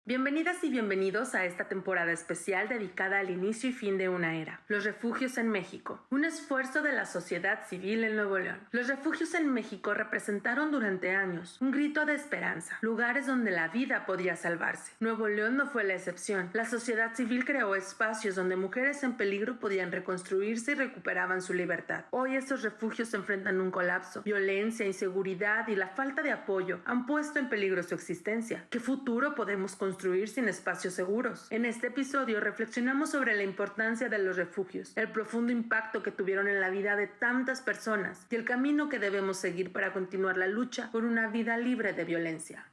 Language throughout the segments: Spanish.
Bienvenidas y bienvenidos a esta temporada especial dedicada al inicio y fin de una era. Los refugios en México. Un esfuerzo de la sociedad civil en Nuevo León. Los refugios en México representaron durante años un grito de esperanza, lugares donde la vida podía salvarse. Nuevo León no fue la excepción. La sociedad civil creó espacios donde mujeres en peligro podían reconstruirse y recuperaban su libertad. Hoy estos refugios se enfrentan a un colapso. Violencia, inseguridad y la falta de apoyo han puesto en peligro su existencia. ¿Qué futuro podemos construir sin espacios seguros? En este episodio reflexionamos sobre la importancia de los refugios, el profundo impacto que tuvieron en la vida de tantas personas y el camino que debemos seguir para continuar la lucha por una vida libre de violencia.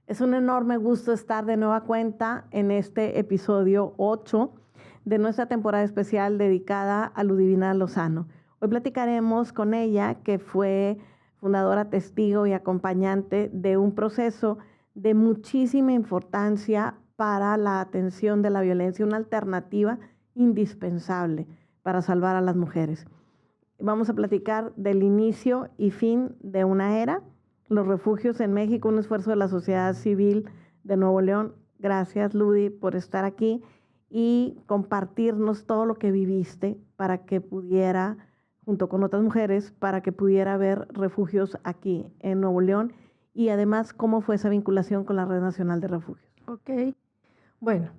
Es un enorme gusto estar de nueva cuenta en este episodio 8 de nuestra temporada especial dedicada a Ludivina Lozano. Hoy platicaremos con ella, que fue fundadora, testigo y acompañante de un proceso de muchísima importancia para la atención de la violencia, una alternativa indispensable para salvar a las mujeres. Vamos a platicar del inicio y fin de una era, los refugios en México, un esfuerzo de la sociedad civil de Nuevo León. Gracias, Ludi, por estar aquí y compartirnos todo lo que viviste para que pudiera, junto con otras mujeres, para que pudiera haber refugios aquí en Nuevo León. Y además, ¿cómo fue esa vinculación con la Red Nacional de Refugios? Ok, bueno,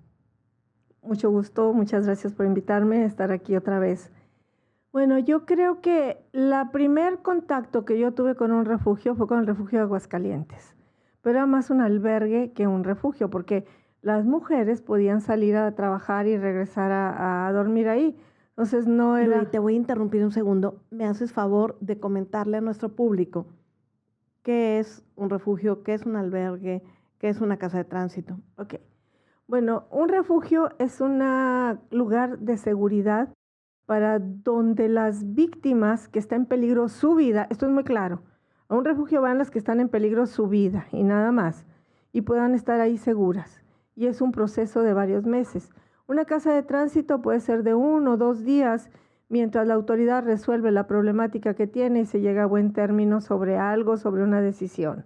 mucho gusto, muchas gracias por invitarme a estar aquí otra vez. Bueno, yo creo que el primer contacto que yo tuve con un refugio fue con el refugio de Aguascalientes, pero era más un albergue que un refugio, porque las mujeres podían salir a trabajar y regresar a dormir ahí, entonces no era... Luis, te voy a interrumpir un segundo. ¿Me haces favor de comentarle a nuestro público qué es un refugio, qué es un albergue, qué es una casa de tránsito? Ok. Bueno, un refugio es un lugar de seguridad para donde las víctimas que están en peligro su vida, esto es muy claro, a un refugio van las que están en peligro su vida y nada más, y puedan estar ahí seguras. Y es un proceso de varios meses. Una casa de tránsito puede ser de 1 o 2 días, mientras la autoridad resuelve la problemática que tiene y se llega a buen término sobre algo, sobre una decisión.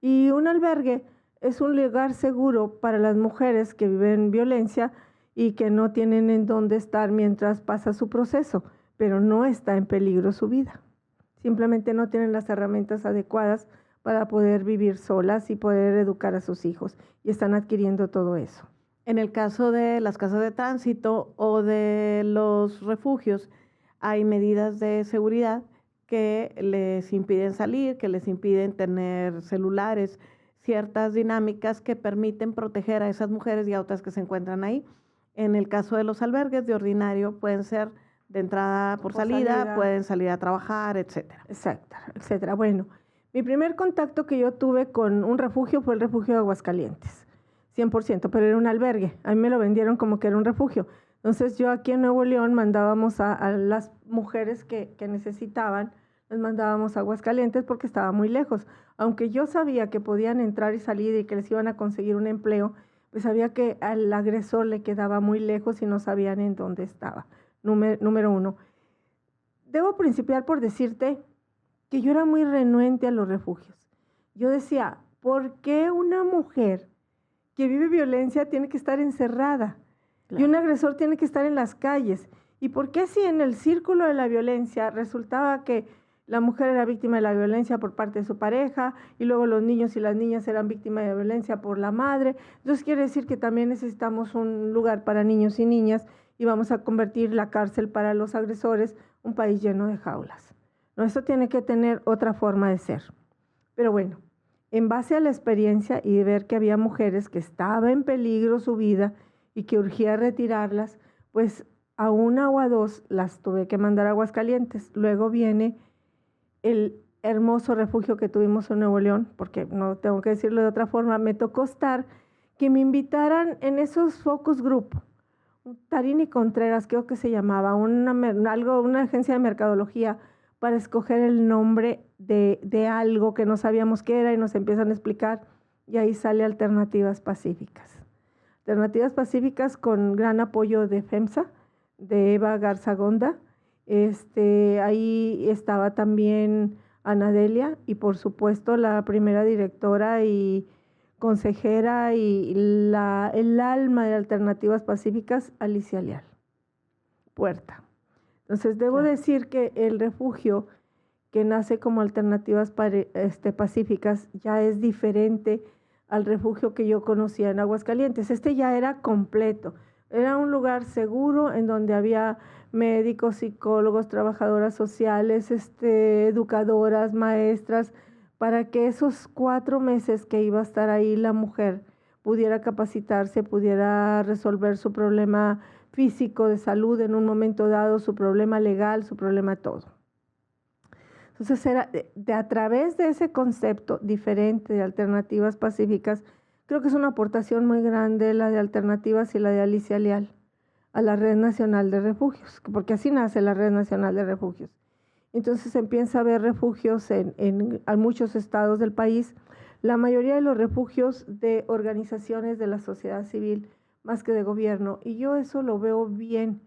Y un albergue es un lugar seguro para las mujeres que viven violencia y que no tienen en dónde estar mientras pasa su proceso, pero no está en peligro su vida. Simplemente no tienen las herramientas adecuadas para poder vivir solas y poder educar a sus hijos, y están adquiriendo todo eso. En el caso de las casas de tránsito o de los refugios, hay medidas de seguridad que les impiden salir, que les impiden tener celulares, ciertas dinámicas que permiten proteger a esas mujeres y a otras que se encuentran ahí. En el caso de los albergues, de ordinario, pueden ser de entrada por salida, pueden salir a trabajar, etcétera. Exacto, etcétera. Bueno, mi primer contacto que yo tuve con un refugio fue el refugio de Aguascalientes. 100%, pero era un albergue. A mí me lo vendieron como que era un refugio. Entonces yo aquí en Nuevo León mandábamos a las mujeres que necesitaban, las mandábamos a Aguascalientes porque estaba muy lejos. Aunque yo sabía que podían entrar y salir y que les iban a conseguir un empleo, pues sabía que al agresor le quedaba muy lejos y no sabían en dónde estaba. Número 1. Debo principiar por decirte que yo era muy renuente a los refugios. Yo decía, ¿por qué una mujer que vive violencia tiene que estar encerrada? Claro. Y un agresor tiene que estar en las calles. ¿Y por qué si en el círculo de la violencia resultaba que la mujer era víctima de la violencia por parte de su pareja y luego los niños y las niñas eran víctimas de violencia por la madre? Entonces quiere decir que también necesitamos un lugar para niños y niñas y vamos a convertir la cárcel para los agresores un país lleno de jaulas. No, esto tiene que tener otra forma de ser. Pero bueno, en base a la experiencia y de ver que había mujeres que estaba en peligro su vida y que urgía retirarlas, pues a 1 o a 2 las tuve que mandar a Aguascalientes. Luego viene el hermoso refugio que tuvimos en Nuevo León, porque no tengo que decirlo de otra forma, me tocó estar, que me invitaran en esos focus group, Tarini Contreras creo que se llamaba, una agencia de mercadología, para escoger el nombre de algo que no sabíamos qué era y nos empiezan a explicar, y ahí sale Alternativas Pacíficas. Alternativas Pacíficas con gran apoyo de FEMSA, de Eva Garzagonda. Ahí estaba también Ana Delia y por supuesto la primera directora y consejera y el alma de Alternativas Pacíficas, Alicia Leal Puerta. Entonces, debo decir que el refugio que nace como Alternativas Pacíficas ya es diferente al refugio que yo conocía en Aguascalientes. Este ya era completo. Era un lugar seguro en donde había médicos, psicólogos, trabajadoras sociales, educadoras, maestras, para que esos 4 meses que iba a estar ahí la mujer pudiera capacitarse, pudiera resolver su problema físico de salud en un momento dado, su problema legal, su problema todo. Entonces era a través de ese concepto diferente de Alternativas Pacíficas, creo que es una aportación muy grande la de Alternativas y la de Alicia Leal a la Red Nacional de Refugios, porque así nace la Red Nacional de Refugios. Entonces se empieza a ver refugios en muchos estados del país, la mayoría de los refugios de organizaciones de la sociedad civil, más que de gobierno, y yo eso lo veo bien,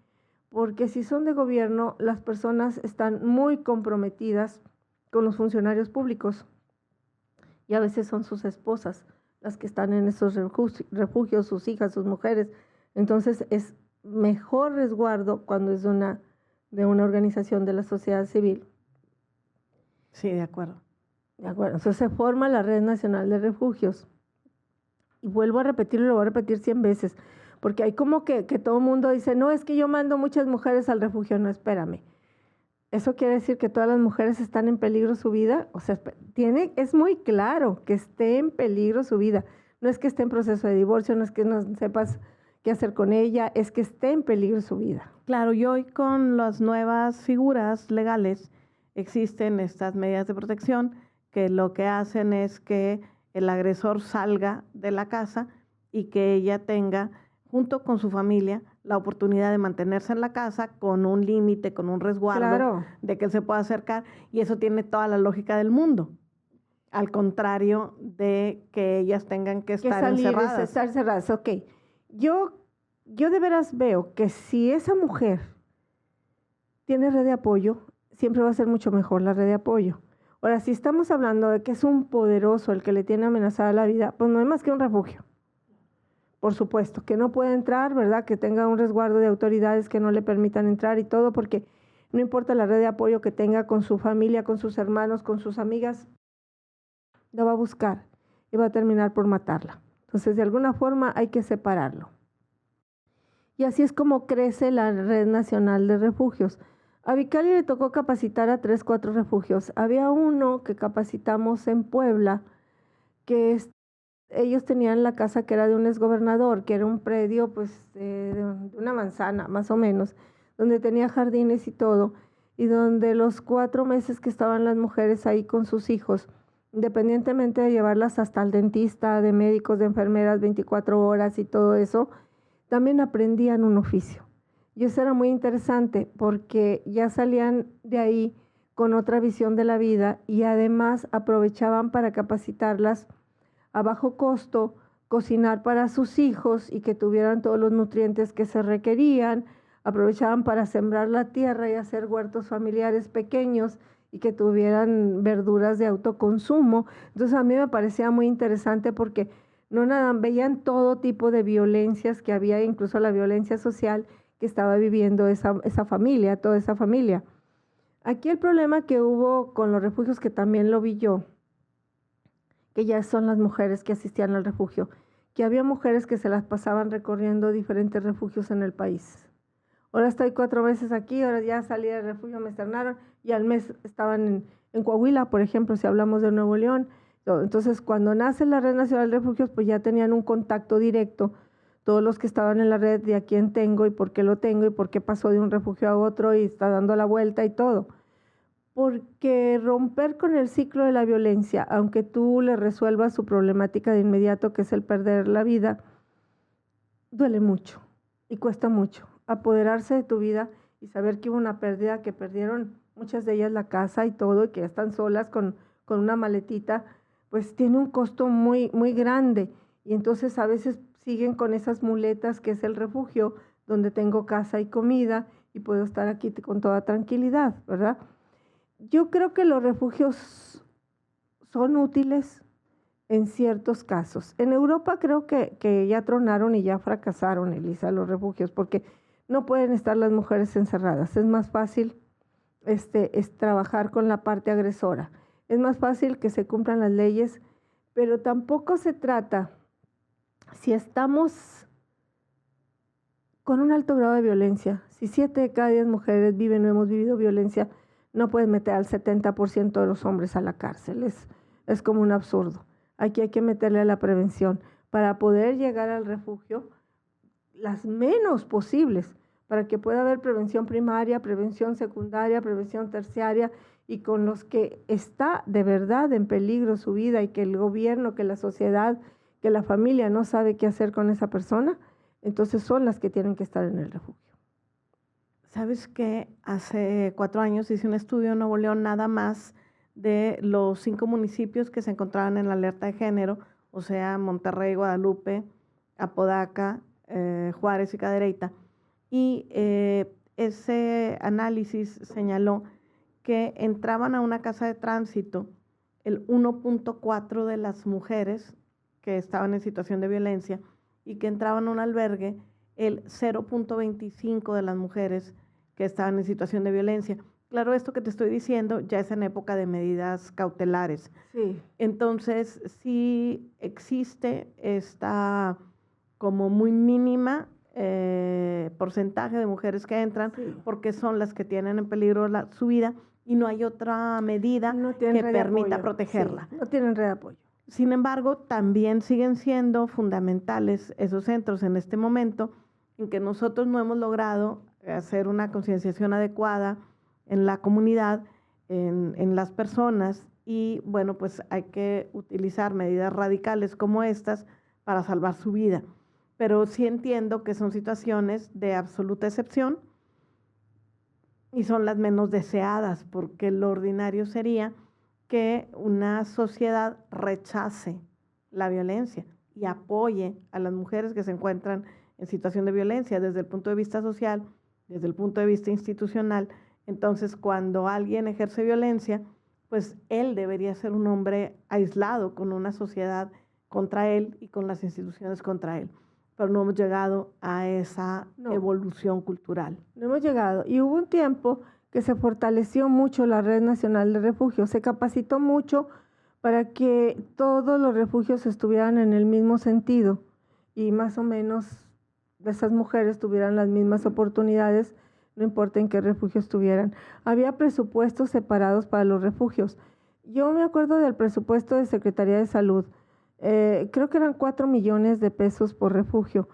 porque si son de gobierno, las personas están muy comprometidas con los funcionarios públicos, y a veces son sus esposas las que están en esos refugios, sus hijas, sus mujeres. Entonces es mejor resguardo cuando es de una organización de la sociedad civil. Sí, de acuerdo. De acuerdo. Entonces se forma la Red Nacional de Refugios. Y vuelvo a repetirlo, lo voy a repetir 100 veces, porque hay como que todo el mundo dice, no, es que yo mando muchas mujeres al refugio. No, espérame. ¿Eso quiere decir que todas las mujeres están en peligro su vida? O sea, es muy claro que esté en peligro su vida. No es que esté en proceso de divorcio, no es que no sepas qué hacer con ella, es que esté en peligro su vida. Claro, y hoy con las nuevas figuras legales existen estas medidas de protección que lo que hacen es que el agresor salga de la casa y que ella tenga, junto con su familia, la oportunidad de mantenerse en la casa con un límite, con un resguardo, de que él se pueda acercar, y eso tiene toda la lógica del mundo. Al contrario de que ellas tengan que estar encerradas. Estar encerradas, ok. Yo de veras veo que si esa mujer tiene red de apoyo, siempre va a ser mucho mejor la red de apoyo. Ahora, si estamos hablando de que es un poderoso el que le tiene amenazada la vida, pues no hay más que un refugio. Por supuesto, que no puede entrar, ¿verdad? Que tenga un resguardo de autoridades que no le permitan entrar y todo, porque no importa la red de apoyo que tenga con su familia, con sus hermanos, con sus amigas, la va a buscar y va a terminar por matarla. Entonces, de alguna forma hay que separarlo. Y así es como crece la Red Nacional de Refugios. A Vicali le tocó capacitar a 3, 4 refugios. Había uno que capacitamos en Puebla, que ellos tenían la casa que era de un exgobernador, que era un predio pues de una manzana más o menos, donde tenía jardines y todo, y donde los 4 meses que estaban las mujeres ahí con sus hijos, independientemente de llevarlas hasta el dentista, de médicos, de enfermeras, 24 horas y todo eso, también aprendían un oficio. Y eso era muy interesante porque ya salían de ahí con otra visión de la vida y además aprovechaban para capacitarlas a bajo costo, cocinar para sus hijos y que tuvieran todos los nutrientes que se requerían, aprovechaban para sembrar la tierra y hacer huertos familiares pequeños y que tuvieran verduras de autoconsumo. Entonces a mí me parecía muy interesante porque no nada, veían todo tipo de violencias que había, incluso la violencia social que estaba viviendo esa familia, toda esa familia. Aquí el problema que hubo con los refugios, que también lo vi yo, que ya son las mujeres que asistían al refugio, que había mujeres que se las pasaban recorriendo diferentes refugios en el país. Ahora estoy 4 meses aquí, ahora ya salí del refugio, me externaron, y al mes estaban en Coahuila, por ejemplo, si hablamos de Nuevo León. Entonces, cuando nace la Red Nacional de Refugios, pues ya tenían un contacto directo, todos los que estaban en la red, de a quién tengo y por qué lo tengo y por qué pasó de un refugio a otro y está dando la vuelta y todo. Porque romper con el ciclo de la violencia, aunque tú le resuelvas su problemática de inmediato, que es el perder la vida, duele mucho y cuesta mucho. Apoderarse de tu vida y saber que hubo una pérdida, que perdieron muchas de ellas la casa y todo, y que están solas con una maletita, pues tiene un costo muy, muy grande. Y entonces a veces siguen con esas muletas que es el refugio, donde tengo casa y comida y puedo estar aquí con toda tranquilidad, ¿verdad? Yo creo que los refugios son útiles, en ciertos casos. En Europa creo que ya tronaron y ya fracasaron, Elisa, los refugios, porque no pueden estar las mujeres encerradas. Es más fácil es trabajar con la parte agresora. Es más fácil que se cumplan las leyes, pero tampoco se trata, si estamos con un alto grado de violencia, si 7 de cada 10 mujeres viven o hemos vivido violencia, no puedes meter al 70% de los hombres a la cárcel. Es como un absurdo. Aquí hay que meterle a la prevención para poder llegar al refugio las menos posibles, para que pueda haber prevención primaria, prevención secundaria, prevención terciaria, y con los que está de verdad en peligro su vida y que el gobierno, que la sociedad, que la familia no sabe qué hacer con esa persona, entonces son las que tienen que estar en el refugio. ¿Sabes qué? Hace 4 años hice un estudio en Nuevo León nada más de los 5 municipios que se encontraban en la alerta de género, o sea, Monterrey, Guadalupe, Apodaca, Juárez y Cadereyta. Y ese análisis señaló que entraban a una casa de tránsito el 1.4 de las mujeres que estaban en situación de violencia y que entraban a un albergue el 0.25 de las mujeres que estaban en situación de violencia. Claro, esto que te estoy diciendo ya es en época de medidas cautelares. Sí. Entonces, sí existe esta como muy mínima porcentaje de mujeres que entran, Sí. porque son las que tienen en peligro su vida y no hay otra medida que permita protegerla. Sí, no tienen red de apoyo. Sin embargo, también siguen siendo fundamentales esos centros en este momento en que nosotros no hemos logrado hacer una concienciación adecuada en la comunidad, en las personas, y bueno, pues hay que utilizar medidas radicales como estas para salvar su vida. Pero sí entiendo que son situaciones de absoluta excepción y son las menos deseadas, porque lo ordinario sería que una sociedad rechace la violencia y apoye a las mujeres que se encuentran en situación de violencia desde el punto de vista social, desde el punto de vista institucional. Entonces, cuando alguien ejerce violencia, pues él debería ser un hombre aislado con una sociedad contra él y con las instituciones contra él. Pero no hemos llegado a esa evolución cultural. No hemos llegado. Y hubo un tiempo que se fortaleció mucho la Red Nacional de Refugios, se capacitó mucho para que todos los refugios estuvieran en el mismo sentido y más o menos esas mujeres tuvieran las mismas oportunidades, no importa en qué refugio estuvieran. Había presupuestos separados para los refugios. Yo me acuerdo del presupuesto de Secretaría de Salud. Creo que eran 4 millones de pesos por refugio,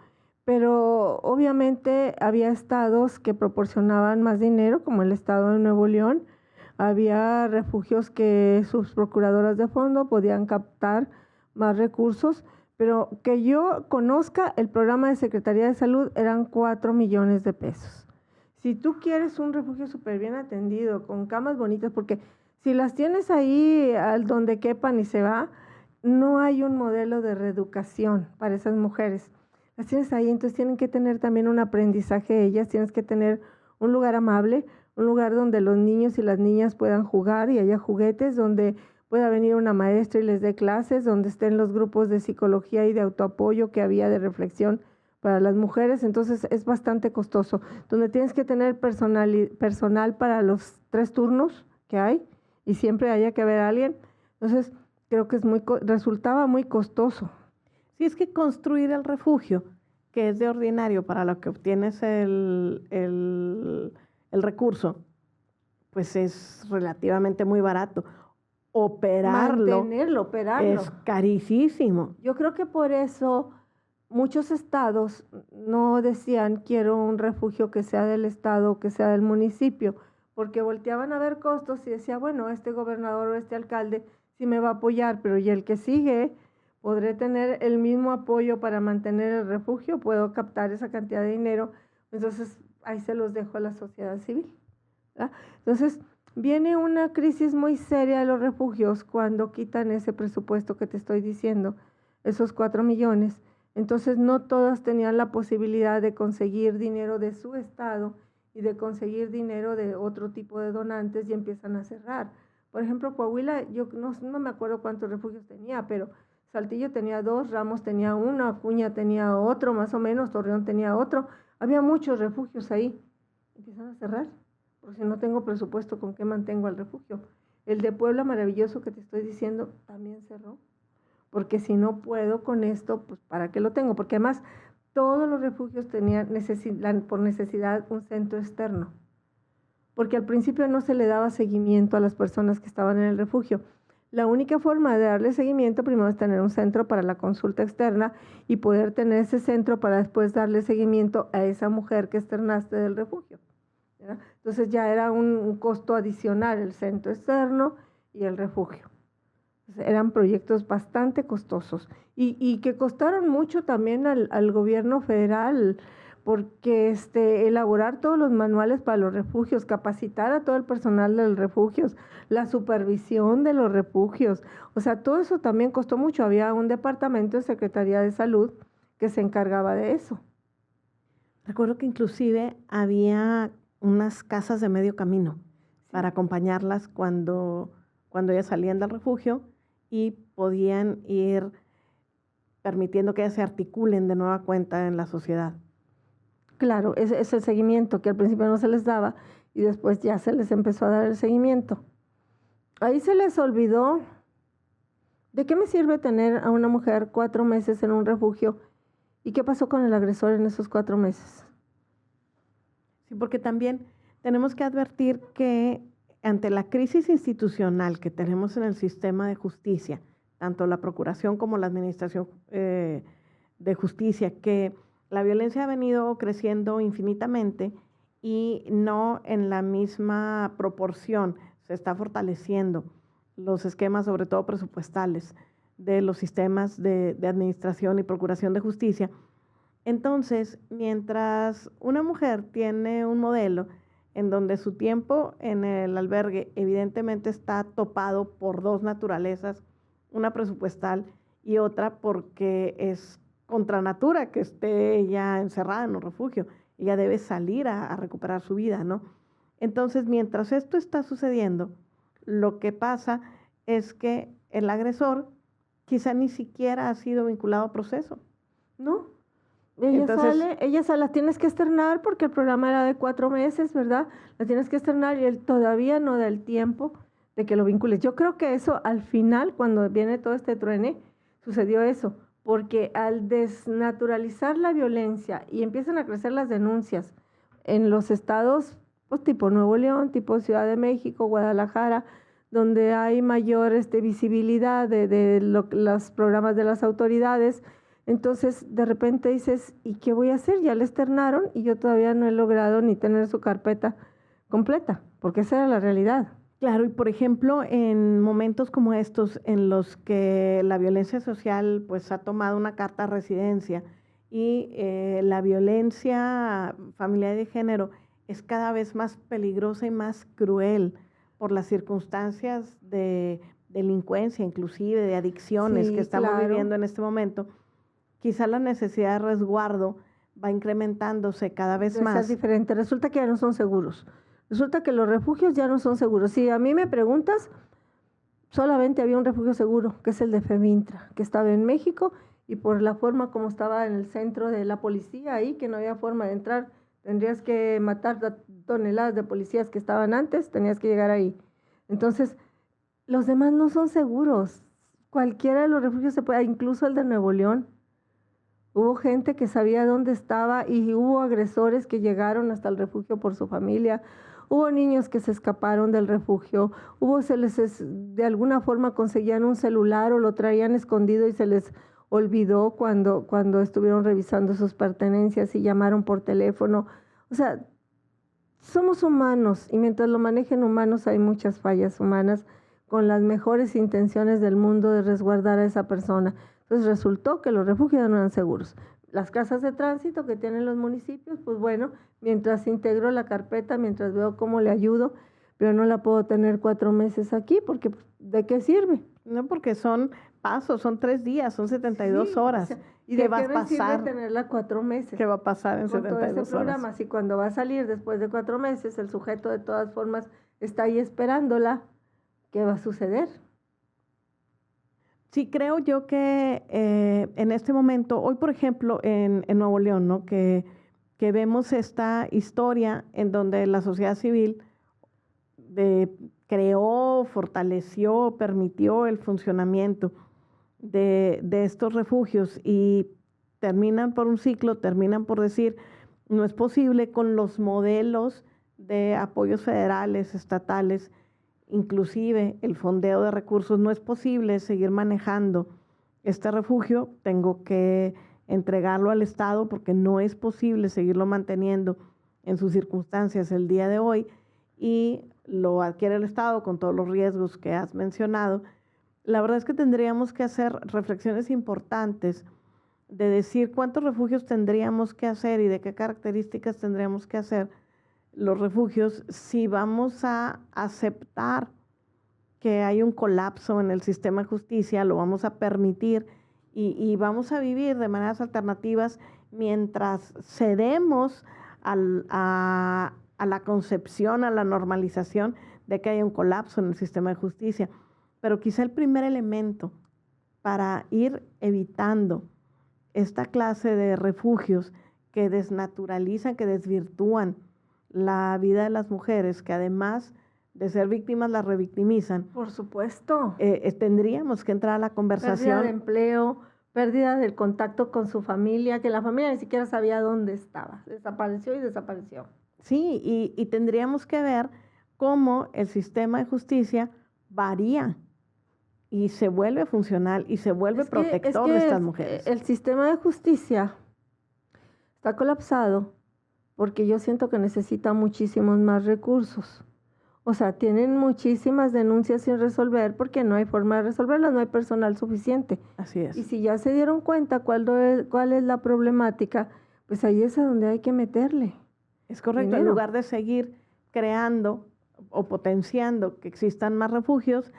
pero obviamente había estados que proporcionaban más dinero, como el estado de Nuevo León. Había refugios que sus procuradoras de fondo podían captar más recursos, pero que yo conozca, el programa de Secretaría de Salud eran 4 millones de pesos. Si tú quieres un refugio súper bien atendido, con camas bonitas, porque si las tienes ahí al donde quepan y se va, no hay un modelo de reeducación para esas mujeres. Las tienes ahí, entonces tienen que tener también un aprendizaje ellas, tienes que tener un lugar amable, un lugar donde los niños y las niñas puedan jugar y haya juguetes, donde pueda venir una maestra y les dé clases, donde estén los grupos de psicología y de autoapoyo que había de reflexión para las mujeres. Entonces es bastante costoso, donde tienes que tener personal para los 3 turnos que hay y siempre haya que haber alguien. Entonces creo que resultaba muy costoso. Sí, es que construir el refugio, que es de ordinario para lo que obtienes el recurso, pues es relativamente muy barato. Operarlo es carísimo. Yo creo que por eso muchos estados no decían quiero un refugio que sea del estado, que sea del municipio, porque volteaban a ver costos y decía, bueno, este gobernador o este alcalde sí me va a apoyar, pero y el que sigue, podré tener el mismo apoyo para mantener el refugio, puedo captar esa cantidad de dinero, entonces ahí se los dejo a la sociedad civil, ¿verdad? Entonces viene una crisis muy seria de los refugios cuando quitan ese presupuesto que te estoy diciendo, esos 4 millones. Entonces no todas tenían la posibilidad de conseguir dinero de su estado y de conseguir dinero de otro tipo de donantes y empiezan a cerrar. Por ejemplo, Coahuila, yo no me acuerdo cuántos refugios tenía, pero Saltillo tenía 2, Ramos tenía 1, Acuña tenía otro, más o menos, Torreón tenía otro. Había muchos refugios ahí. Empiezan a cerrar, porque si no tengo presupuesto, ¿con qué mantengo al refugio? El de Puebla, maravilloso que te estoy diciendo, también cerró. Porque si no puedo con esto, pues ¿para qué lo tengo? Porque además todos los refugios tenían por necesidad un centro externo. Porque al principio no se le daba seguimiento a las personas que estaban en el refugio. La única forma de darle seguimiento primero es tener un centro para la consulta externa y poder tener ese centro para después darle seguimiento a esa mujer que externaste del refugio, ¿verdad? Entonces ya era un costo adicional el centro externo y el refugio. Entonces, eran proyectos bastante costosos y que costaron mucho también al gobierno federal, porque elaborar todos los manuales para los refugios, capacitar a todo el personal de los refugios, la supervisión de los refugios, o sea, todo eso también costó mucho. Había un departamento de Secretaría de Salud que se encargaba de eso. Recuerdo que inclusive había unas casas de medio camino para acompañarlas cuando ellas salían del refugio y podían ir permitiendo que ellas se articulen de nueva cuenta en la sociedad. Claro, es el seguimiento que al principio no se les daba y después ya se les empezó a dar el seguimiento. Ahí se les olvidó. ¿De qué me sirve tener a una mujer 4 meses en un refugio? ¿Y qué pasó con el agresor en esos 4 meses? Sí, porque también tenemos que advertir que ante la crisis institucional que tenemos en el sistema de justicia, tanto la Procuración como la Administración de Justicia, que la violencia ha venido creciendo infinitamente y no en la misma proporción. Se está fortaleciendo los esquemas, sobre todo presupuestales, de los sistemas de administración y procuración de justicia. Entonces, mientras una mujer tiene un modelo en donde su tiempo en el albergue evidentemente está topado por 2 naturalezas, una presupuestal y otra porque es contra natura que esté ella encerrada en un refugio. Ella debe salir a recuperar su vida, ¿no? Entonces, mientras esto está sucediendo, lo que pasa es que el agresor quizá ni siquiera ha sido vinculado a proceso. ¿No? Ella sale, la tienes que externar porque el programa era de 4 meses, ¿verdad? La tienes que externar y él todavía no da el tiempo de que lo vincules. Yo creo que eso al final, cuando viene todo este truene, sucedió eso. Porque al desnaturalizar la violencia y empiezan a crecer las denuncias en los estados, pues tipo Nuevo León, tipo Ciudad de México, Guadalajara, donde hay mayor visibilidad de los programas de las autoridades, entonces de repente dices, ¿y qué voy a hacer? Ya le externaron y yo todavía no he logrado ni tener su carpeta completa, porque esa era la realidad. Claro, y por ejemplo, en momentos como estos, en los que la violencia social pues ha tomado una carta residencia y la violencia familiar y de género es cada vez más peligrosa y más cruel por las circunstancias de delincuencia, inclusive de adicciones que estamos viviendo en este momento, quizá la necesidad de resguardo va incrementándose cada vez más. Es diferente, resulta que ya no son seguros. Resulta que los refugios ya no son seguros. Si a mí me preguntas, solamente había un refugio seguro, que es el de Femintra, que estaba en México, y por la forma como estaba en el centro de la policía ahí, que no había forma de entrar, tendrías que matar toneladas de policías que estaban antes, tenías que llegar ahí. Entonces, los demás no son seguros. Cualquiera de los refugios se puede, incluso el de Nuevo León. Hubo gente que sabía dónde estaba y hubo agresores que llegaron hasta el refugio por su familia. Hubo niños que se escaparon del refugio, de alguna forma conseguían un celular o lo traían escondido y se les olvidó cuando estuvieron revisando sus pertenencias y llamaron por teléfono. O sea, somos humanos y mientras lo manejen humanos hay muchas fallas humanas con las mejores intenciones del mundo de resguardar a esa persona. Entonces resultó que los refugios no eran seguros. Las casas de tránsito que tienen los municipios, pues bueno, mientras integro la carpeta, mientras veo cómo le ayudo, pero no la puedo tener 4 meses aquí, porque ¿de qué sirve? No, porque son pasos, son 3 días, son 72 horas. O sea, ¿y de qué me sirve tenerla 4 meses? ¿Qué va a pasar en 72 horas? Con todo ese programa, si cuando va a salir después de 4 meses, el sujeto de todas formas está ahí esperándola, ¿qué va a suceder? Sí, creo yo que en este momento, hoy por ejemplo en Nuevo León, ¿no? Que vemos esta historia en donde la sociedad civil creó, fortaleció, permitió el funcionamiento de estos refugios y terminan por un ciclo, terminan por decir, no es posible con los modelos de apoyos federales, estatales, inclusive el fondeo de recursos, no es posible seguir manejando este refugio, tengo que entregarlo al Estado porque no es posible seguirlo manteniendo en sus circunstancias el día de hoy y lo adquiere el Estado con todos los riesgos que has mencionado. La verdad es que tendríamos que hacer reflexiones importantes de decir cuántos refugios tendríamos que hacer y de qué características tendríamos que hacer los refugios si vamos a aceptar que hay un colapso en el sistema de justicia, lo vamos a permitir y vamos a vivir de maneras alternativas mientras cedemos a la concepción, a la normalización de que hay un colapso en el sistema de justicia. Pero quizá el primer elemento para ir evitando esta clase de refugios que desnaturalizan, que desvirtúan la vida de las mujeres, que además de ser víctimas las revictimizan. Por supuesto. Tendríamos que entrar a la conversación. Pérdida de empleo, pérdida del contacto con su familia, que la familia ni siquiera sabía dónde estaba. Desapareció y desapareció. Sí, y tendríamos que ver cómo el sistema de justicia varía y se vuelve funcional y se vuelve protector de estas mujeres. El sistema de justicia está colapsado porque yo siento que necesita muchísimos más recursos. O sea, tienen muchísimas denuncias sin resolver porque no hay forma de resolverlas, no hay personal suficiente. Así es. Y si ya se dieron cuenta cuál es la problemática, pues ahí es a donde hay que meterle. Es correcto, dinero. En lugar de seguir creando o potenciando que existan más refugios,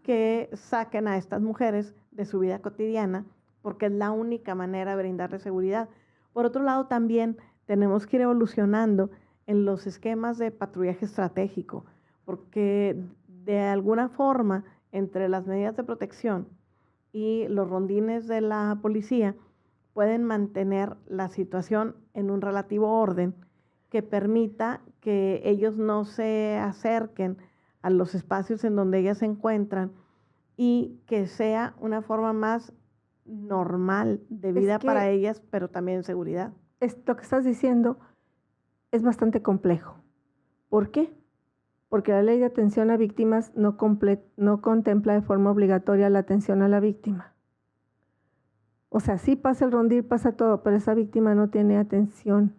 que saquen a estas mujeres de su vida cotidiana, porque es la única manera de brindarles seguridad. Por otro lado, también tenemos que ir evolucionando en los esquemas de patrullaje estratégico, porque de alguna forma, entre las medidas de protección y los rondines de la policía, pueden mantener la situación en un relativo orden que permita que ellos no se acerquen a los espacios en donde ellas se encuentran y que sea una forma más normal de vida para ellas, pero también seguridad. Esto que estás diciendo es bastante complejo. ¿Por qué? Porque la ley de atención a víctimas no contempla de forma obligatoria la atención a la víctima. O sea, sí pasa el rondín, pasa todo, pero esa víctima no tiene atención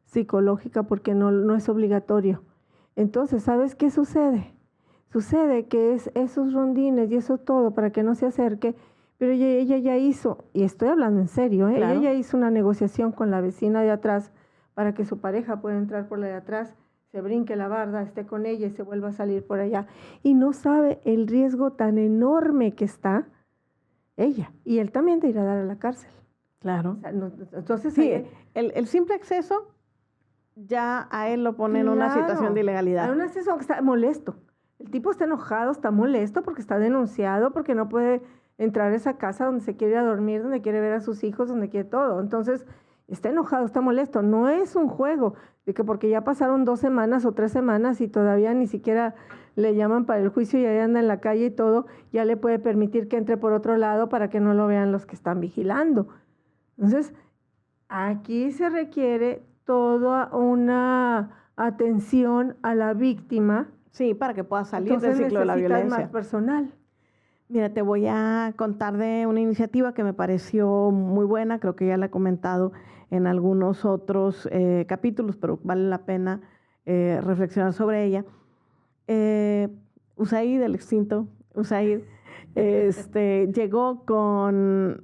psicológica porque no es obligatorio. Entonces, ¿sabes qué sucede? Sucede que es esos rondines y eso todo para que no se acerque, pero ella ya hizo, y estoy hablando en serio, Claro. Ella ya hizo una negociación con la vecina de atrás para que su pareja pueda entrar por la de atrás, se brinque la barda, esté con ella y se vuelva a salir por allá. Y no sabe el riesgo tan enorme que está ella. Y él también de ir a dar a la cárcel. Claro. O sea, entonces, sí, el simple acceso ya a él lo pone en una situación de ilegalidad. A un acceso que está molesto. El tipo está enojado, está molesto porque está denunciado, porque no puede entrar a esa casa donde se quiere ir a dormir, donde quiere ver a sus hijos, donde quiere todo. Entonces, está enojado, está molesto. No es un juego de que porque ya pasaron 2 semanas o 3 semanas y todavía ni siquiera le llaman para el juicio y ahí anda en la calle y todo, ya le puede permitir que entre por otro lado para que no lo vean los que están vigilando. Entonces, aquí se requiere toda una atención a la víctima. Sí, para que pueda salir del ciclo de la violencia. Más personal. Mira, te voy a contar de una iniciativa que me pareció muy buena, creo que ya la he comentado en algunos otros capítulos, pero vale la pena reflexionar sobre ella. USAID, el extinto USAID, llegó con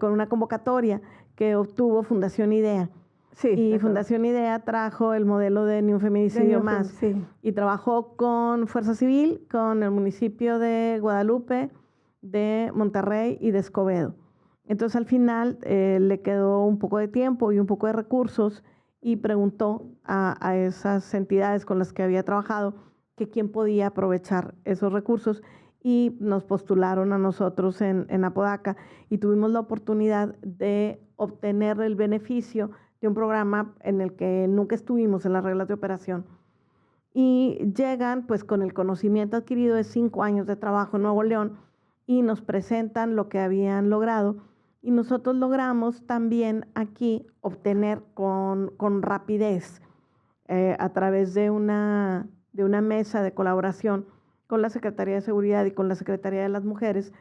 una convocatoria que obtuvo Fundación IDEA. Sí, y Fundación IDEA trajo el modelo de Ni un feminicidio más. Sí. Y trabajó con Fuerza Civil, con el municipio de Guadalupe, de Monterrey y de Escobedo. Entonces al final le quedó un poco de tiempo y un poco de recursos y preguntó a esas entidades con las que había trabajado que quién podía aprovechar esos recursos y nos postularon a nosotros en Apodaca y tuvimos la oportunidad de obtener el beneficio de un programa en el que nunca estuvimos en las reglas de operación. Y llegan pues con el conocimiento adquirido de 5 años de trabajo en Nuevo León y nos presentan lo que habían logrado. Y nosotros logramos también aquí obtener con rapidez, a través de una mesa de colaboración con la Secretaría de Seguridad y con la Secretaría de las Mujeres,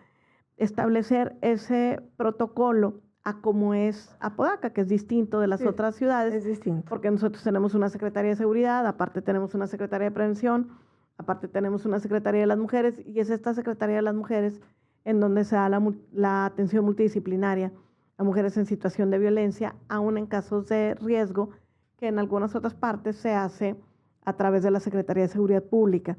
establecer ese protocolo a cómo es Apodaca, que es distinto de las otras ciudades. Es distinto. Porque nosotros tenemos una Secretaría de Seguridad, aparte tenemos una Secretaría de Prevención, aparte tenemos una Secretaría de las Mujeres, y es esta Secretaría de las Mujeres en donde se da la atención multidisciplinaria a mujeres en situación de violencia, aún en casos de riesgo, que en algunas otras partes se hace a través de la Secretaría de Seguridad Pública.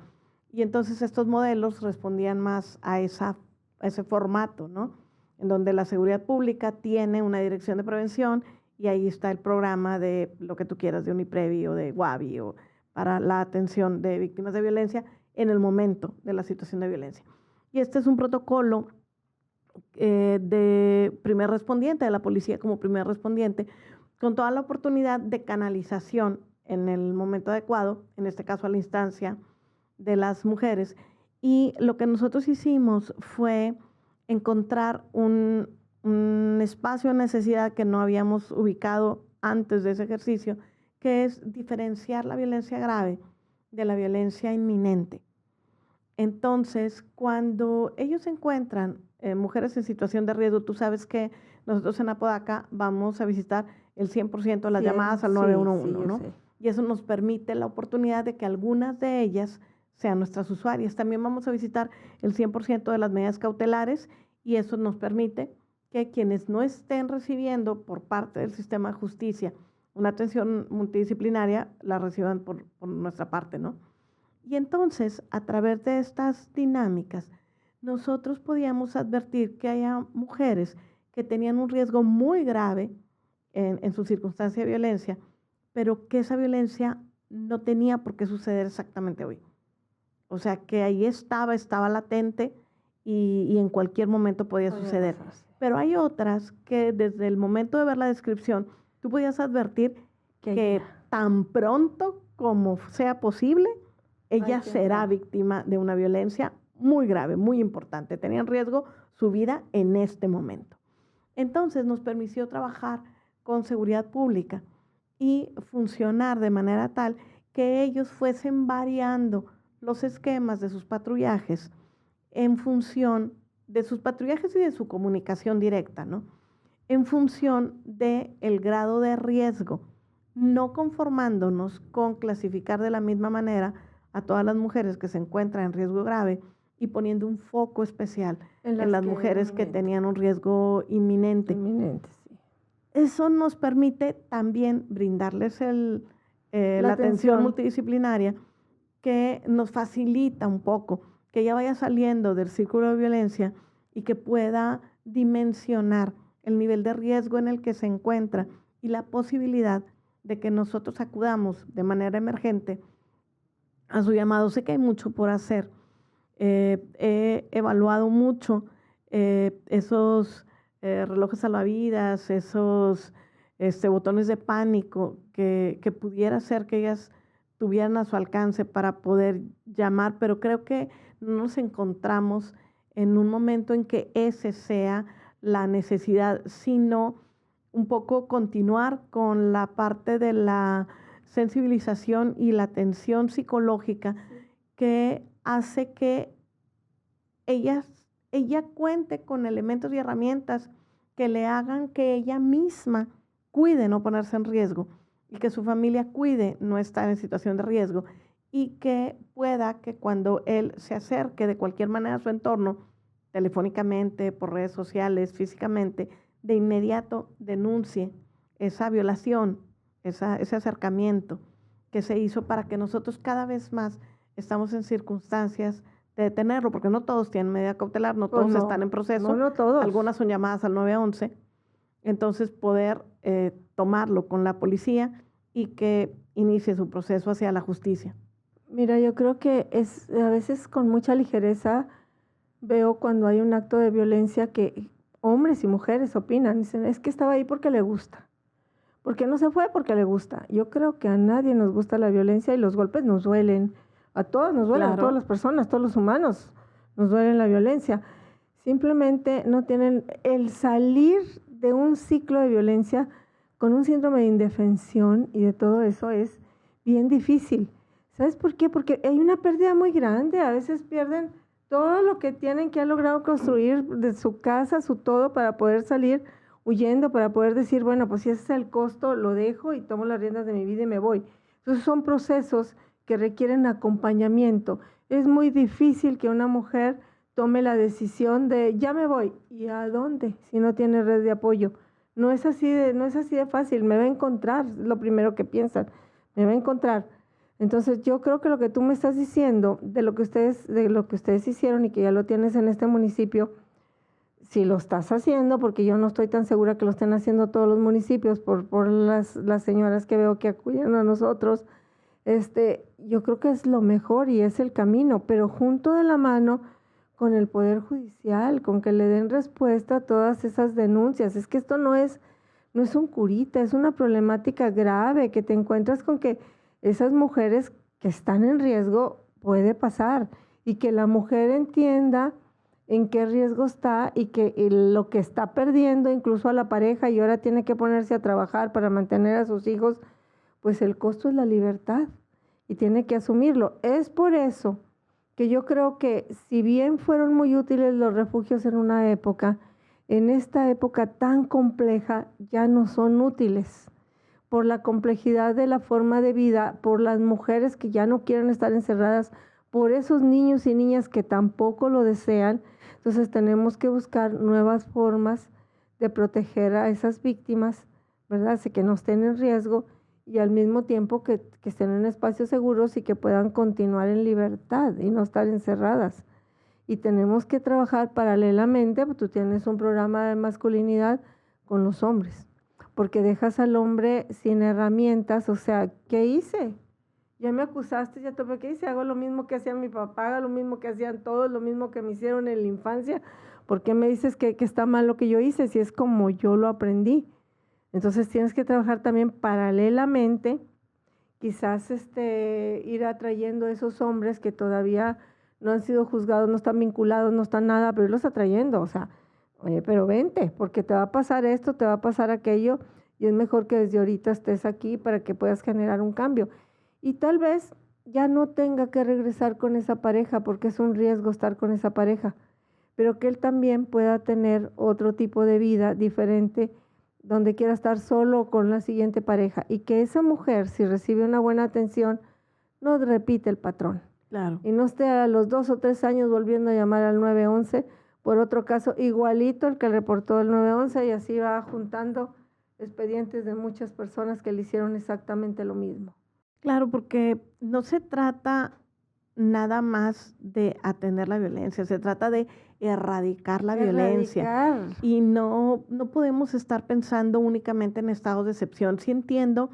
Y entonces estos modelos respondían más a ese formato, ¿no? En donde la seguridad pública tiene una dirección de prevención y ahí está el programa de lo que tú quieras, de Uniprevi o de Guavi, o para la atención de víctimas de violencia en el momento de la situación de violencia. Y este es un protocolo de primer respondiente, de la policía como primer respondiente, con toda la oportunidad de canalización en el momento adecuado, en este caso a la instancia de las mujeres. Y lo que nosotros hicimos fue encontrar un espacio de necesidad que no habíamos ubicado antes de ese ejercicio, que es diferenciar la violencia grave de la violencia inminente. Entonces, cuando ellos encuentran mujeres en situación de riesgo, tú sabes que nosotros en Apodaca vamos a visitar el 100% de las llamadas al 911, ¿no? Sé. Y eso nos permite la oportunidad de que algunas de ellas sean nuestras usuarias. También vamos a visitar el 100% de las medidas cautelares y eso nos permite que quienes no estén recibiendo por parte del sistema de justicia una atención multidisciplinaria la reciban por nuestra parte, ¿no? Y entonces, a través de estas dinámicas, nosotros podíamos advertir que haya mujeres que tenían un riesgo muy grave en su circunstancia de violencia, pero que esa violencia no tenía por qué suceder exactamente hoy. O sea, que ahí estaba latente y en cualquier momento podía suceder. Pero hay otras que desde el momento de ver la descripción, tú podías advertir que tan pronto como sea posible, ella será víctima de una violencia muy grave, muy importante. Tenía en riesgo su vida en este momento. Entonces nos permitió trabajar con seguridad pública y funcionar de manera tal que ellos fuesen variando los esquemas de sus patrullajes en función de sus patrullajes y de su comunicación directa, ¿no? En función del grado de riesgo, no conformándonos con clasificar de la misma manera a todas las mujeres que se encuentran en riesgo grave y poniendo un foco especial en las mujeres que tenían un riesgo inminente. Inminente, sí. Eso nos permite también brindarles la atención multidisciplinaria que nos facilita un poco que ella vaya saliendo del círculo de violencia y que pueda dimensionar el nivel de riesgo en el que se encuentra y la posibilidad de que nosotros acudamos de manera emergente a su llamado. Sé que hay mucho por hacer. He evaluado mucho esos relojes salvavidas, esos botones de pánico que pudiera ser que ellas tuvieran a su alcance para poder llamar, pero creo que no nos encontramos en un momento en que ese sea la necesidad, sino un poco continuar con la parte de la sensibilización y la atención psicológica que hace que ella cuente con elementos y herramientas que le hagan que ella misma cuide no ponerse en riesgo y que su familia cuide no estar en situación de riesgo y que pueda que cuando él se acerque de cualquier manera a su entorno, telefónicamente, por redes sociales, físicamente, de inmediato denuncie esa violación, ese acercamiento que se hizo para que nosotros cada vez más estamos en circunstancias de detenerlo, porque no todos tienen medida cautelar, no todos están en proceso, no todos. Algunas son llamadas al 911, entonces poder tomarlo con la policía y que inicie su proceso hacia la justicia. Mira, yo creo que es a veces con mucha ligereza veo cuando hay un acto de violencia que hombres y mujeres opinan, dicen, es que estaba ahí porque le gusta. ¿Por qué no se fue? Porque le gusta. Yo creo que a nadie nos gusta la violencia y los golpes nos duelen. A todos nos duelen, a todas las personas, todos los humanos nos duelen la violencia. Simplemente no tienen el salir de un ciclo de violencia con un síndrome de indefensión y de todo eso es bien difícil. ¿Sabes por qué? Porque hay una pérdida muy grande. A veces pierden todo lo que tienen, que han logrado construir de su casa, su todo, para poder salir huyendo, para poder decir, bueno, pues si ese es el costo, lo dejo y tomo las riendas de mi vida y me voy. Entonces son procesos que requieren acompañamiento. Es muy difícil que una mujer tome la decisión de, ya me voy. ¿Y a dónde? Si no tiene red de apoyo. No es así de fácil. Me va a encontrar, es lo primero que piensan. Me va a encontrar. Entonces yo creo que lo que tú me estás diciendo, de lo que ustedes hicieron y que ya lo tienes en este municipio, si lo estás haciendo, porque yo no estoy tan segura que lo estén haciendo todos los municipios por las señoras que veo que acuden a nosotros, yo creo que es lo mejor y es el camino, pero junto de la mano con el Poder Judicial, con que le den respuesta a todas esas denuncias. Es que esto no es un curita, es una problemática grave, que te encuentras con que esas mujeres que están en riesgo puede pasar, y que la mujer entienda en qué riesgo está y que lo que está perdiendo incluso a la pareja, y ahora tiene que ponerse a trabajar para mantener a sus hijos, pues el costo es la libertad y tiene que asumirlo. Es por eso que yo creo que si bien fueron muy útiles los refugios en una época, en esta época tan compleja ya no son útiles, por la complejidad de la forma de vida, por las mujeres que ya no quieren estar encerradas, por esos niños y niñas que tampoco lo desean. Entonces tenemos que buscar nuevas formas de proteger a esas víctimas, ¿verdad? Así que no estén en riesgo y al mismo tiempo que estén en espacios seguros y que puedan continuar en libertad y no estar encerradas. Y tenemos que trabajar paralelamente, pues tú tienes un programa de masculinidad con los hombres, porque dejas al hombre sin herramientas. O sea, ¿qué hice? Ya me acusaste, ya tope, ¿qué hice? Hago lo mismo que hacía mi papá, hago lo mismo que hacían todos, lo mismo que me hicieron en la infancia. ¿Por qué me dices que está mal lo que yo hice si es como yo lo aprendí? Entonces tienes que trabajar también paralelamente, quizás ir atrayendo a esos hombres que todavía no han sido juzgados, no están vinculados, no están nada, pero irlos atrayendo. O sea, oye, pero vente, porque te va a pasar esto, te va a pasar aquello, y es mejor que desde ahorita estés aquí para que puedas generar un cambio. Y tal vez ya no tenga que regresar con esa pareja, porque es un riesgo estar con esa pareja, pero que él también pueda tener otro tipo de vida diferente, donde quiera estar solo con la siguiente pareja, y que esa mujer, si recibe una buena atención, no repite el patrón. Claro. Y no esté a los 2 o 3 años volviendo a llamar al 911 por otro caso igualito al que reportó el 911, y así va juntando expedientes de muchas personas que le hicieron exactamente lo mismo. Claro, porque no se trata nada más de atender la violencia, se trata de erradicar la violencia. Y no podemos estar pensando únicamente en estados de excepción. Sí entiendo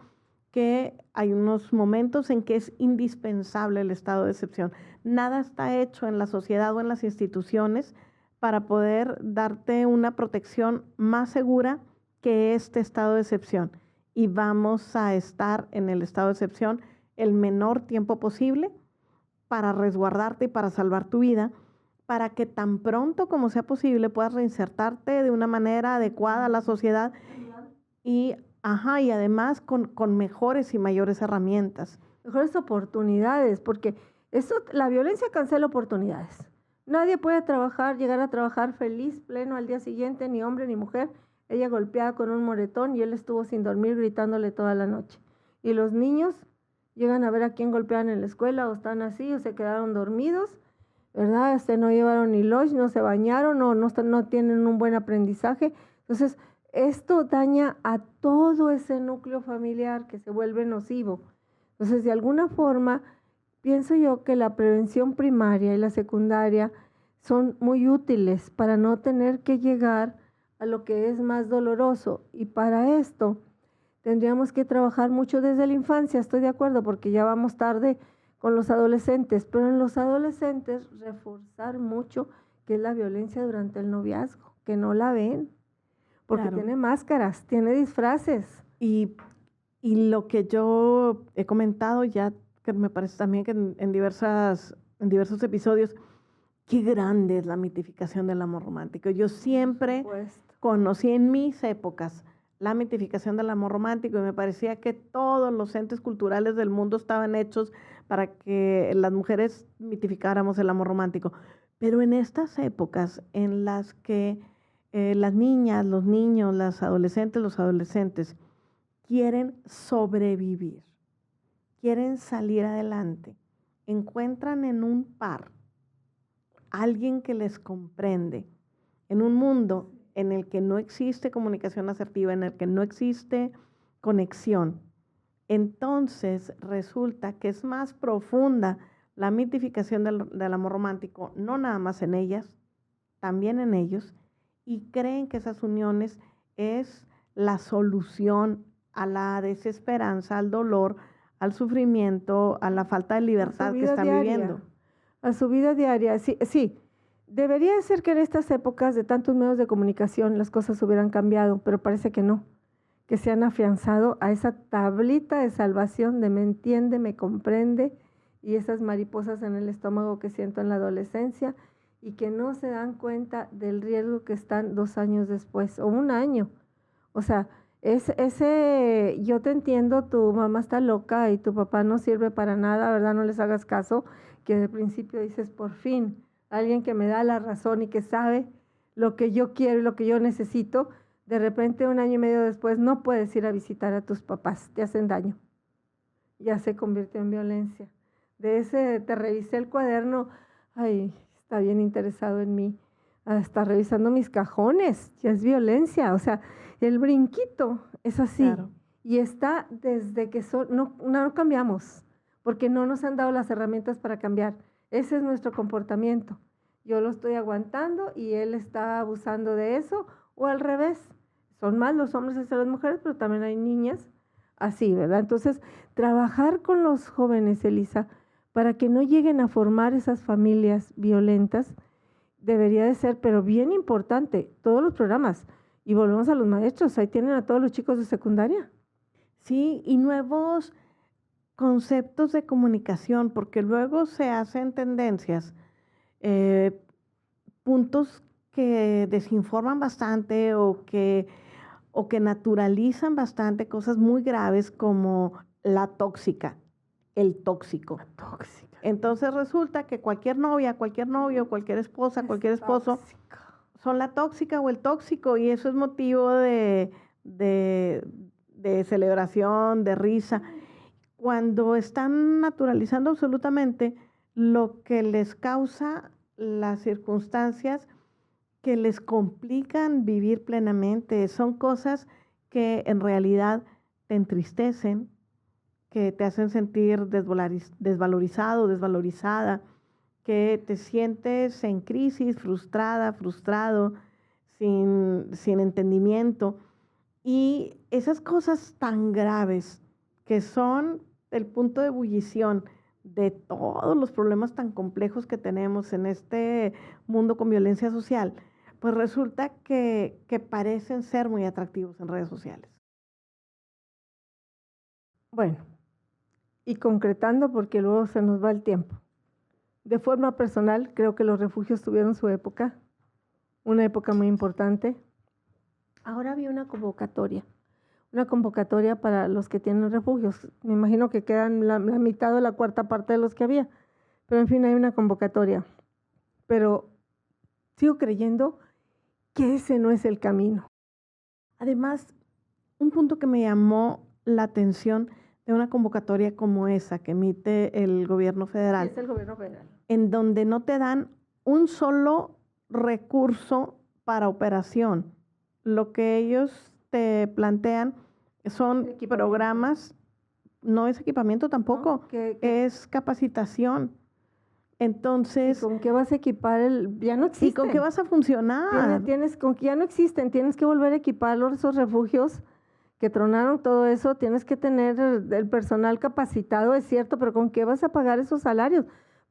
que hay unos momentos en que es indispensable el estado de excepción. Nada está hecho en la sociedad o en las instituciones para poder darte una protección más segura que este estado de excepción. Y vamos a estar en el estado de excepción el menor tiempo posible para resguardarte y para salvar tu vida, para que tan pronto como sea posible puedas reinsertarte de una manera adecuada a la sociedad y además con mejores y mayores herramientas. Mejores oportunidades, porque la violencia cancela oportunidades. Nadie puede llegar a trabajar feliz, pleno al día siguiente, ni hombre ni mujer. Ella golpeada con un moretón y él estuvo sin dormir gritándole toda la noche. Y los niños llegan a ver a quién golpean en la escuela, o están así, o se quedaron dormidos, ¿verdad? No llevaron ni lunch, no se bañaron, no tienen un buen aprendizaje. Entonces, esto daña a todo ese núcleo familiar que se vuelve nocivo. Entonces, de alguna forma, pienso yo que la prevención primaria y la secundaria son muy útiles para no tener que llegar a lo que es más doloroso. Y para esto tendríamos que trabajar mucho desde la infancia, estoy de acuerdo, porque ya vamos tarde con los adolescentes, pero en los adolescentes reforzar mucho que es la violencia durante el noviazgo, que no la ven, porque Claro. tiene máscaras, tiene disfraces. Y lo que yo he comentado ya, que me parece también que en diversos episodios, qué grande es la mitificación del amor romántico. Yo siempre Supuesto. conocí en mis épocas la mitificación del amor romántico y me parecía que todos los entes culturales del mundo estaban hechos para que las mujeres mitificáramos el amor romántico. Pero en estas épocas en las que las niñas, los niños, los adolescentes quieren sobrevivir, quieren salir adelante, encuentran en un par alguien que les comprende, en un mundo en el que no existe comunicación asertiva, en el que no existe conexión. Entonces resulta que es más profunda la mitificación del amor romántico, no nada más en ellas, también en ellos, y creen que esas uniones es la solución a la desesperanza, al dolor, al sufrimiento, a la falta de libertad que están viviendo. A su vida diaria, sí, sí. Debería ser que en estas épocas de tantos medios de comunicación las cosas hubieran cambiado, pero parece que no, que se han afianzado a esa tablita de salvación de me entiende, me comprende, y esas mariposas en el estómago que siento en la adolescencia, y que no se dan cuenta del riesgo que están 2 años después, o 1 año. O sea, yo te entiendo, tu mamá está loca y tu papá no sirve para nada, ¿verdad? No les hagas caso, que de principio dices, por fin, alguien que me da la razón y que sabe lo que yo quiero y lo que yo necesito, de repente 1 año y medio después no puedes ir a visitar a tus papás, te hacen daño. Ya se convirtió en violencia. De ese, te revisé el cuaderno, ay, está bien interesado en mí, está revisando mis cajones, ya es violencia, o sea, el brinquito es así. Claro. Y está desde que no cambiamos, porque no nos han dado las herramientas para cambiar. Ese es nuestro comportamiento. Yo lo estoy aguantando y él está abusando de eso, o al revés. Son más los hombres hacia las mujeres, pero también hay niñas así, ¿verdad? Entonces, trabajar con los jóvenes, Elisa, para que no lleguen a formar esas familias violentas, debería de ser, pero bien importante, todos los programas. Y volvemos a los maestros, ahí tienen a todos los chicos de secundaria. Sí, y nuevos conceptos de comunicación, porque luego se hacen tendencias, puntos que desinforman bastante o que naturalizan bastante cosas muy graves como la tóxica, el tóxico. La tóxica. Entonces resulta que cualquier novia, cualquier novio, cualquier esposa, cualquier esposo son la tóxica o el tóxico, y eso es motivo de celebración, de risa, cuando están naturalizando absolutamente lo que les causa las circunstancias que les complican vivir plenamente. Son cosas que en realidad te entristecen, que te hacen sentir desvalorizado, desvalorizada, que te sientes en crisis, frustrado, sin entendimiento. Y esas cosas tan graves que son el punto de ebullición de todos los problemas tan complejos que tenemos en este mundo con violencia social, pues resulta que parecen ser muy atractivos en redes sociales. Bueno, y concretando, porque luego se nos va el tiempo. De forma personal, creo que los refugios tuvieron su época, una época muy importante. Ahora había una convocatoria para los que tienen refugios. Me imagino que quedan la mitad o la cuarta parte de los que había, pero en fin, hay una convocatoria. Pero sigo creyendo que ese no es el camino. Además, un punto que me llamó la atención de una convocatoria como esa que emite el gobierno federal, Es el gobierno federal. en donde no te dan un solo recurso para operación. Lo que ellos te plantean son programas, no es equipamiento tampoco, ¿No? es capacitación. Entonces, ¿Y con qué vas a equipar ya no existen? ¿y con qué vas a funcionar? Ya no existen, tienes que volver a equipar esos refugios que tronaron todo eso, tienes que tener el personal capacitado, es cierto, pero ¿con qué vas a pagar esos salarios?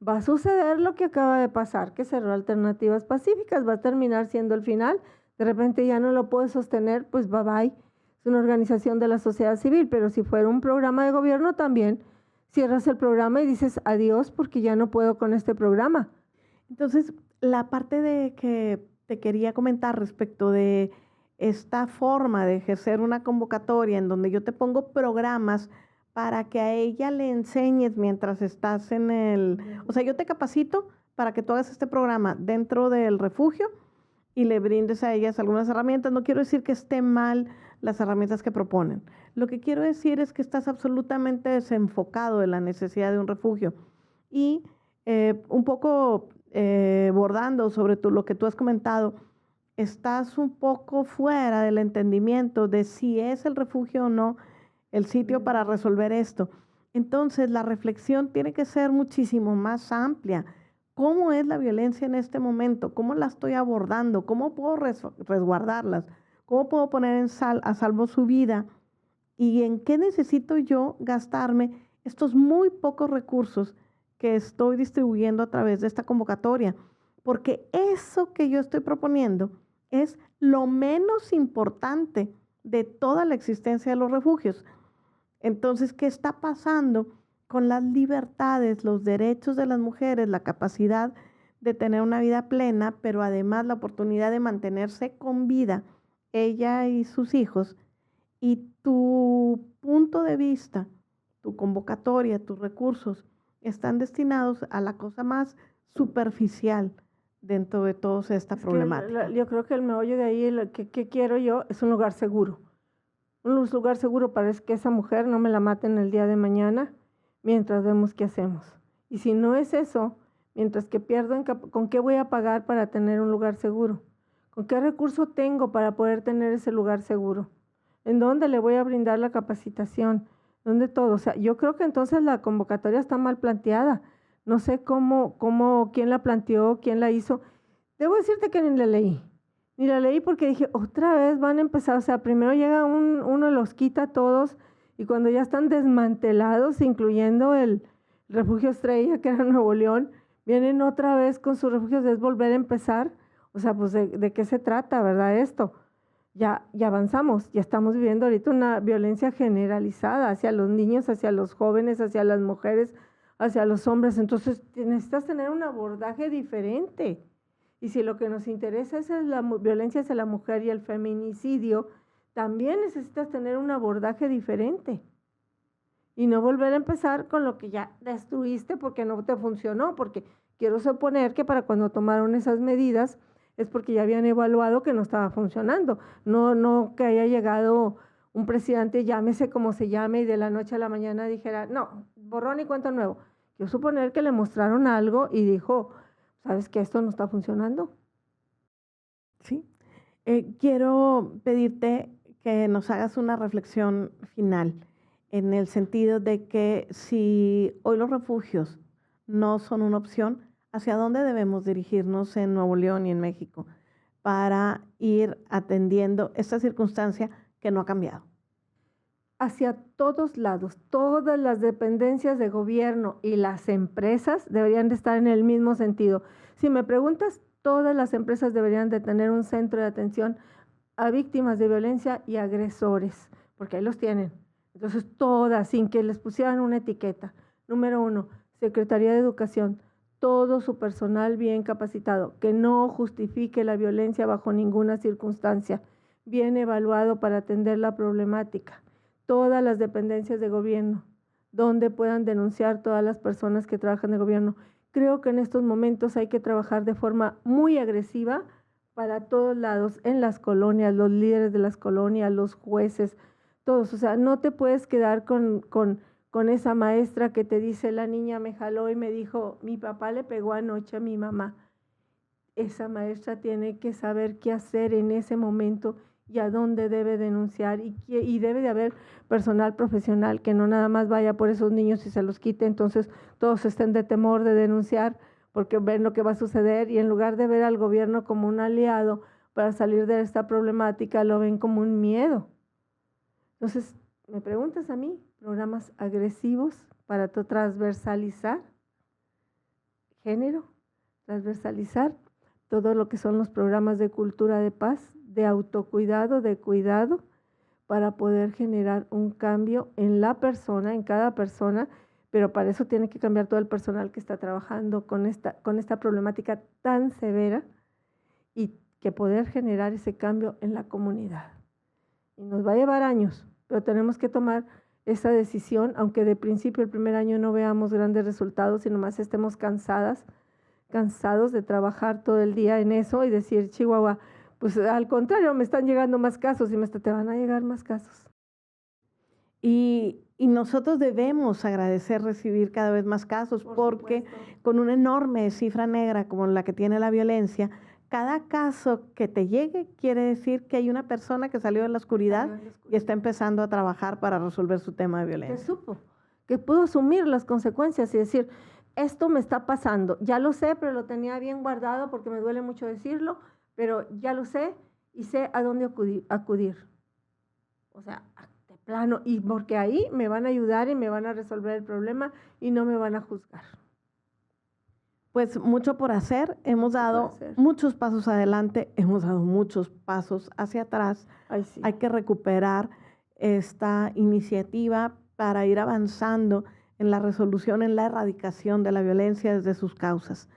va a suceder lo que acaba de pasar, que cerró Alternativas Pacíficas, va a terminar siendo el final. De repente ya no lo puede sostener, pues bye bye. Es una organización de la sociedad civil, pero si fuera un programa de gobierno también, cierras el programa y dices adiós porque ya no puedo con este programa. Entonces, la parte de que te quería comentar respecto de esta forma de ejercer una convocatoria en donde yo te pongo programas para que a ella le enseñes mientras estás en o sea, yo te capacito para que tú hagas este programa dentro del refugio y le brindes a ellas algunas herramientas. No quiero decir que esté mal las herramientas que proponen. Lo que quiero decir es que estás absolutamente desenfocado de la necesidad de un refugio y un poco bordando sobre lo que tú has comentado, estás un poco fuera del entendimiento de si es el refugio o no el sitio para resolver esto. Entonces, la reflexión tiene que ser muchísimo más amplia. ¿Cómo es la violencia en este momento? ¿Cómo la estoy abordando? ¿Cómo puedo resguardarlas? ¿Cómo puedo poner a salvo su vida? ¿Y en qué necesito yo gastarme estos muy pocos recursos que estoy distribuyendo a través de esta convocatoria? Porque eso que yo estoy proponiendo es lo menos importante de toda la existencia de los refugios. Entonces, ¿qué está pasando con las libertades, los derechos de las mujeres, la capacidad de tener una vida plena, pero además la oportunidad de mantenerse con vida, ella y sus hijos? Y tu punto de vista, tu convocatoria, tus recursos están destinados a la cosa más superficial dentro de toda esta problemática. Yo creo que el meollo de ahí, lo que quiero yo, es un lugar seguro. Un lugar seguro para que esa mujer no me la maten el día de mañana mientras vemos qué hacemos. Y si no es eso, mientras que pierdo, ¿con qué voy a pagar para tener un lugar seguro? ¿Con qué recurso tengo para poder tener ese lugar seguro? ¿En dónde le voy a brindar la capacitación? ¿Dónde todo? O sea, yo creo que entonces la convocatoria está mal planteada. No sé quién la planteó, quién la hizo. Debo decirte que ni la leí. Ni la leí porque dije, otra vez van a empezar. O sea, primero llega uno, los quita a todos y cuando ya están desmantelados, incluyendo el Refugio Estrella, que era Nuevo León, vienen otra vez con sus refugios, es volver a empezar. O sea, pues ¿de qué se trata, verdad, esto? Ya avanzamos, ya estamos viviendo ahorita una violencia generalizada hacia los niños, hacia los jóvenes, hacia las mujeres, hacia los hombres. Entonces necesitas tener un abordaje diferente. Y si lo que nos interesa es la violencia hacia la mujer y el feminicidio, también necesitas tener un abordaje diferente. Y no volver a empezar con lo que ya destruiste porque no te funcionó, porque quiero suponer que para cuando tomaron esas medidas es porque ya habían evaluado que no estaba funcionando. No que haya llegado un presidente, llámese como se llame, y de la noche a la mañana dijera, no, borrón y cuenta nuevo. Quiero suponer que le mostraron algo y dijo, ¿sabes que esto no está funcionando? Sí. Quiero pedirte que nos hagas una reflexión final en el sentido de que si hoy los refugios no son una opción, ¿hacia dónde debemos dirigirnos en Nuevo León y en México para ir atendiendo esta circunstancia que no ha cambiado? Hacia todos lados, todas las dependencias de gobierno y las empresas deberían de estar en el mismo sentido. Si me preguntas, todas las empresas deberían de tener un centro de atención a víctimas de violencia y agresores, porque ahí los tienen. Entonces, todas, sin que les pusieran una etiqueta. Número 1, Secretaría de Educación, todo su personal bien capacitado, que no justifique la violencia bajo ninguna circunstancia, bien evaluado para atender la problemática. Todas las dependencias de gobierno, donde puedan denunciar todas las personas que trabajan en el gobierno. Creo que en estos momentos hay que trabajar de forma muy agresiva para todos lados, en las colonias, los líderes de las colonias, los jueces, todos. O sea, no te puedes quedar con esa maestra que te dice, la niña me jaló y me dijo, mi papá le pegó anoche a mi mamá. Esa maestra tiene que saber qué hacer en ese momento y a dónde debe denunciar y debe de haber personal profesional que no nada más vaya por esos niños y se los quite, entonces todos estén de temor de denunciar porque ven lo que va a suceder y en lugar de ver al gobierno como un aliado para salir de esta problemática, lo ven como un miedo. Entonces, me preguntas a mí, programas agresivos para transversalizar. género, transversalizar todo lo que son los programas de cultura de paz, de autocuidado, de cuidado, para poder generar un cambio en la persona, en cada persona, pero para eso tiene que cambiar todo el personal que está trabajando con esta problemática tan severa y que poder generar ese cambio en la comunidad. Y nos va a llevar años, pero tenemos que tomar esa decisión, aunque de principio el primer año no veamos grandes resultados y nomás estemos cansados de trabajar todo el día en eso y decir, Chihuahua, pues al contrario, me están llegando más casos y te van a llegar más casos. Y nosotros debemos agradecer recibir cada vez más casos, porque con una enorme cifra negra como la que tiene la violencia, cada caso que te llegue quiere decir que hay una persona que salió de la oscuridad y está empezando a trabajar para resolver su tema de violencia. Que supo, que pudo asumir las consecuencias y decir, esto me está pasando, ya lo sé, pero lo tenía bien guardado porque me duele mucho decirlo, pero ya lo sé y sé a dónde acudir. O sea, de plano, y porque ahí me van a ayudar y me van a resolver el problema y no me van a juzgar. Pues mucho por hacer, hemos dado muchos pasos adelante, hemos dado muchos pasos hacia atrás. Ay, sí. Hay que recuperar esta iniciativa para ir avanzando en la resolución, en la erradicación de la violencia desde sus causas.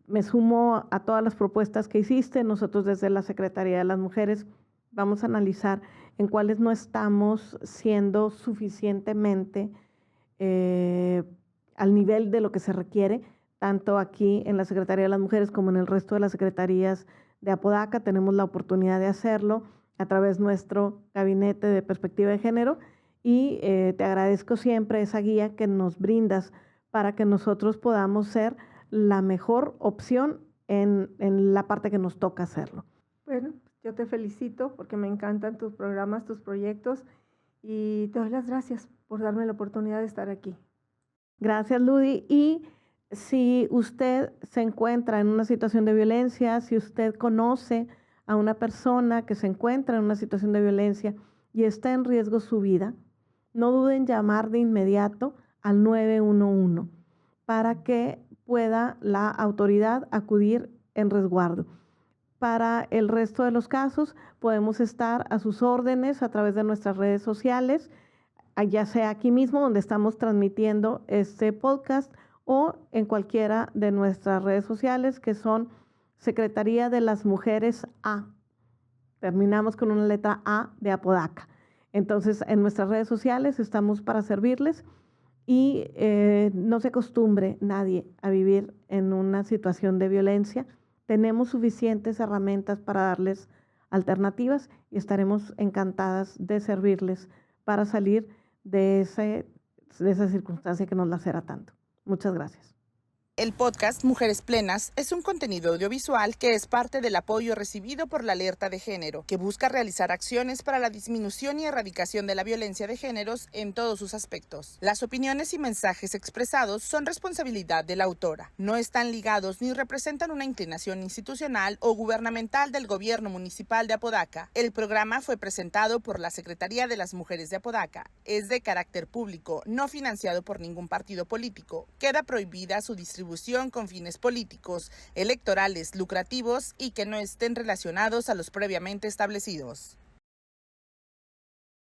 Me sumo a todas las propuestas que hiciste. Nosotros desde la Secretaría de las Mujeres vamos a analizar en cuáles no estamos siendo suficientemente al nivel de lo que se requiere, tanto aquí en la Secretaría de las Mujeres como en el resto de las secretarías de Apodaca. Tenemos la oportunidad de hacerlo a través de nuestro gabinete de perspectiva de género y te agradezco siempre esa guía que nos brindas para que nosotros podamos ser la mejor opción en la parte que nos toca hacerlo. Bueno, yo te felicito porque me encantan tus programas, tus proyectos y te doy las gracias por darme la oportunidad de estar aquí. Gracias, Ludy. Y si usted se encuentra en una situación de violencia, si usted conoce a una persona que se encuentra en una situación de violencia y está en riesgo su vida, no duden en llamar de inmediato al 911 para que pueda la autoridad acudir en resguardo. Para el resto de los casos podemos estar a sus órdenes a través de nuestras redes sociales, ya sea aquí mismo donde estamos transmitiendo este podcast o en cualquiera de nuestras redes sociales que son Secretaría de las Mujeres A. Terminamos con una letra A de Apodaca. Entonces, en nuestras redes sociales estamos para servirles y no se acostumbre nadie a vivir en una situación de violencia. Tenemos suficientes herramientas para darles alternativas y estaremos encantadas de servirles para salir de esa circunstancia que nos lacera tanto. Muchas gracias. El podcast Mujeres Plenas es un contenido audiovisual que es parte del apoyo recibido por la Alerta de Género, que busca realizar acciones para la disminución y erradicación de la violencia de géneros en todos sus aspectos. Las opiniones y mensajes expresados son responsabilidad de la autora. No están ligados ni representan una inclinación institucional o gubernamental del Gobierno Municipal de Apodaca. El programa fue presentado por la Secretaría de las Mujeres de Apodaca. Es de carácter público, no financiado por ningún partido político. Queda prohibida su distribución con fines políticos, electorales, lucrativos y que no estén relacionados a los previamente establecidos.